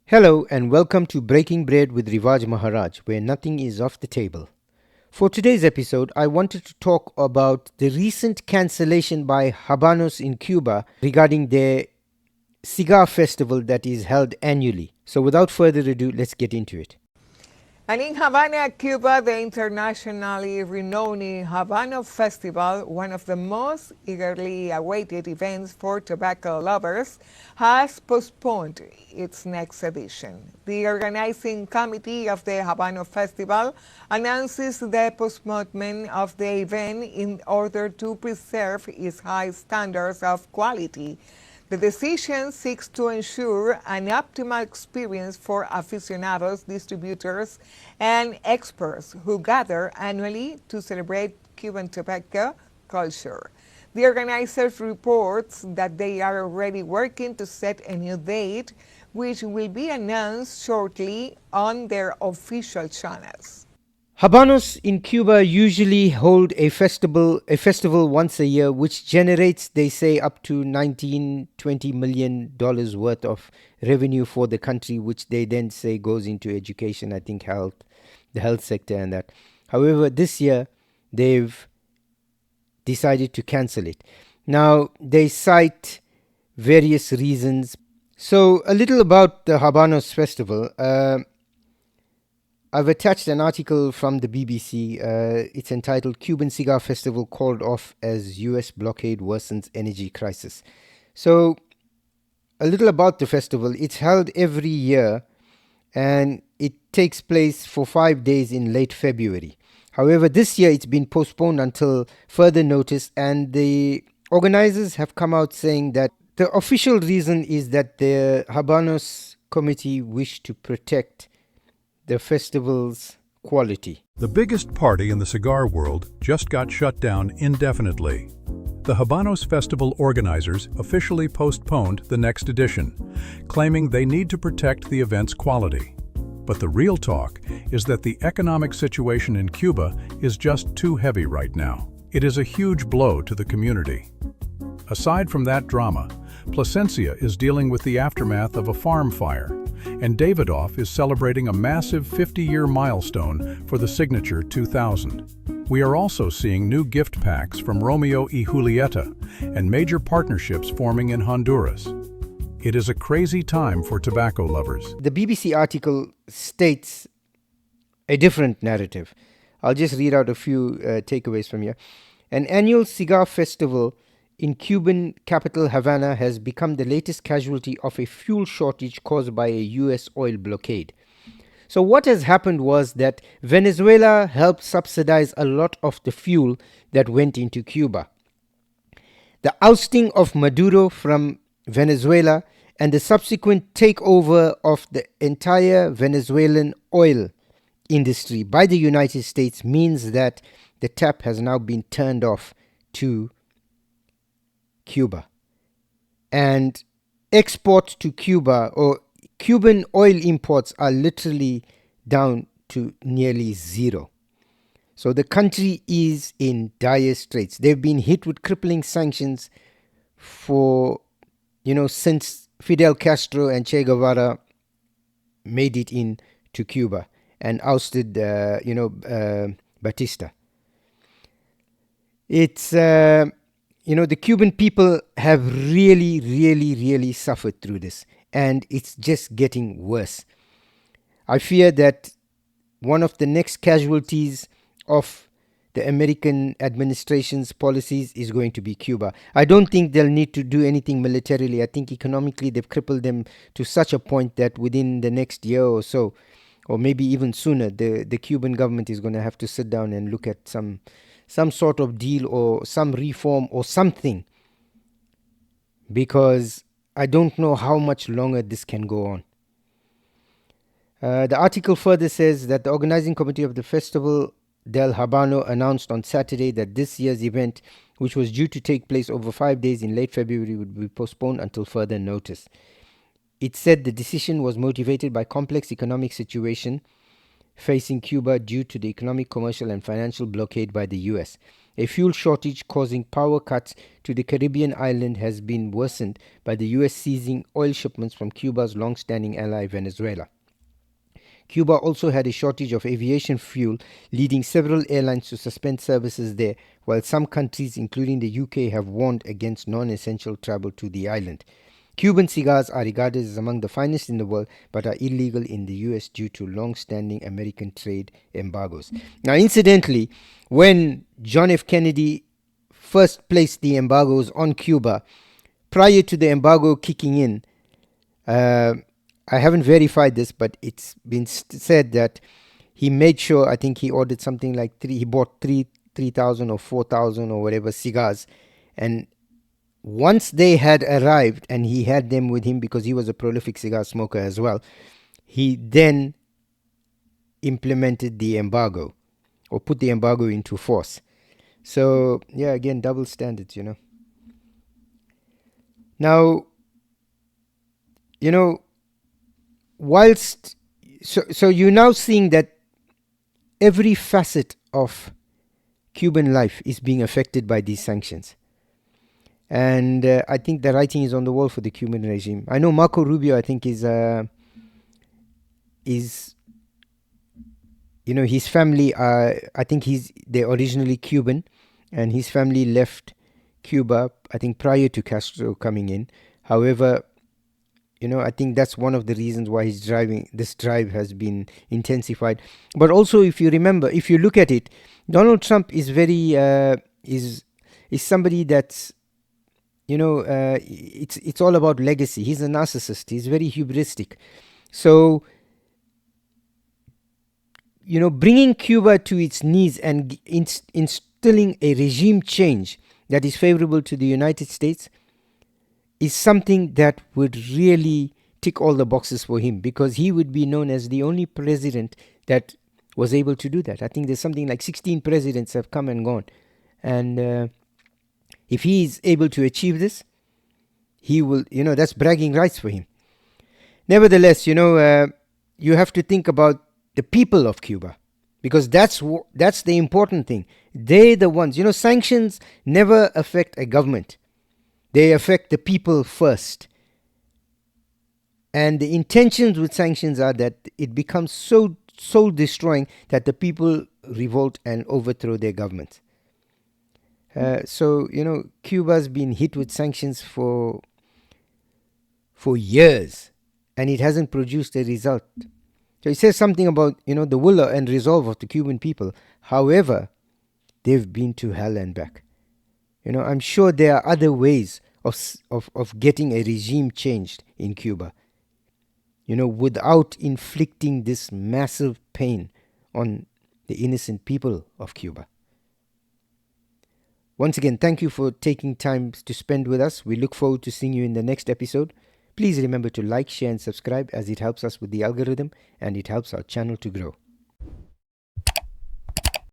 Hello and welcome to Breaking Bread with Rivaaj Maharaj, where nothing is off the table. For today's episode, I wanted to talk about the recent cancellation by Habanos in Cuba regarding their Cigar Festival that is held annually. So without further ado, let's get into it. And in Havana, Cuba, the internationally renowned Habanos Festival, one of the most eagerly awaited events for tobacco lovers, has postponed its next edition. The organizing committee of the Habanos Festival announces the postponement of the event in order to preserve its high standards of quality. The decision seeks to ensure an optimal experience for aficionados, distributors, and experts who gather annually to celebrate Cuban tobacco culture. The organizers reports that they are already working to set a new date, which will be announced shortly on their official channels. Habanos in Cuba usually hold a festival once a year, which generates, they say, up to $19-20 million worth of revenue for the country, which they then say goes into education, I think health, the health sector and that. However, this year they've decided to cancel it. Now, they cite various reasons. So, a little about the Habanos festival. I've attached an article from the BBC. It's entitled Cuban Cigar Festival Called Off as US Blockade Worsens Energy Crisis. So, a little about the festival. It's held every year and it takes place for 5 days in late February. However, this year it's been postponed until further notice, and the organizers have come out saying that the official reason is that the Habanos committee wish to protect the festival's quality. The biggest party in the cigar world just got shut down indefinitely. The Habanos Festival organizers officially postponed the next edition, claiming they need to protect the event's quality. But the real talk is that the economic situation in Cuba is just too heavy right now. It is a huge blow to the community. Aside from that drama, Plasencia is dealing with the aftermath of a farm fire, and Davidoff is celebrating a massive 50-year milestone for the Signature 2000. We are also seeing new gift packs from Romeo y Julieta and major partnerships forming in Honduras. It is a crazy time for tobacco lovers. The BBC article states a different narrative. I'll just read out a few takeaways from here. An annual cigar festival in Cuban capital Havana has become the latest casualty of a fuel shortage caused by a US oil blockade. So what has happened was that Venezuela helped subsidize a lot of the fuel that went into Cuba. The ousting of Maduro from Venezuela and the subsequent takeover of the entire Venezuelan oil industry by the United States means that the tap has now been turned off to Cuba, and exports to Cuba, or Cuban oil imports, are literally down to nearly zero. So the country is in dire straits. They've been hit with crippling sanctions for, since Fidel Castro and Che Guevara made it in to Cuba and ousted, Batista. It's the Cuban people have really suffered through this, and it's just getting worse. I fear that one of the next casualties of the American administration's policies is going to be Cuba. I don't think they'll need to do anything militarily. I think economically they've crippled them to such a point that within the next year or so, or maybe even sooner, the Cuban government is going to have to sit down and look at some sort of deal or some reform or something, because I don't know how much longer this can go on. The article further says that the organizing committee of the Festival del Habano announced on Saturday that this year's event, which was due to take place over 5 days in late February, would be postponed until further notice. It said the decision was motivated by complex economic situation facing Cuba due to the economic, commercial, and financial blockade by the US. A fuel shortage causing power cuts to the Caribbean island has been worsened by the US seizing oil shipments from Cuba's long-standing ally Venezuela. Cuba also had a shortage of aviation fuel, leading several airlines to suspend services there, while some countries, including the UK, have warned against non-essential travel to the island. Cuban cigars are regarded as among the finest in the world, but are illegal in the US due to long-standing American trade embargoes. Now, incidentally, when John F. Kennedy first placed the embargoes on Cuba, prior to the embargo kicking in, I haven't verified this, but it's been said that he made sure, I think he ordered something like he bought 3,000 or 4,000 or whatever cigars. And once they had arrived and he had them with him because he was a prolific cigar smoker as well, he then implemented the embargo or put the embargo into force. So, yeah, again, double standards, Now, whilst so you're now seeing that every facet of Cuban life is being affected by these sanctions, and I think the writing is on the wall for the Cuban regime. I know Marco Rubio, I think, is his family. I think they're originally Cuban, and his family left Cuba, I think, prior to Castro coming in. However, I think that's one of the reasons why this drive has been intensified. But also, if you look at it, Donald Trump is very is somebody that's it's all about legacy. He's a narcissist. He's very hubristic. So bringing Cuba to its knees and instilling a regime change that is favorable to the United States is something that would really tick all the boxes for him, because he would be known as the only president that was able to do that. I think there's something like 16 presidents have come and gone. And if he is able to achieve this, he will, that's bragging rights for him. Nevertheless, you have to think about the people of Cuba, because that's the important thing. They're the ones, sanctions never affect a government. They affect the people first. And the intentions with sanctions are that it becomes so soul destroying that the people revolt and overthrow their government. So Cuba's been hit with sanctions for years, and it hasn't produced a result. So it says something about the will and resolve of the Cuban people. However, they've been to hell and back. I'm sure there are other ways of getting a regime changed in Cuba, without inflicting this massive pain on the innocent people of Cuba. Once again, thank you for taking time to spend with us. We look forward to seeing you in the next episode. Please remember to like, share, and subscribe, as it helps us with the algorithm and it helps our channel to grow.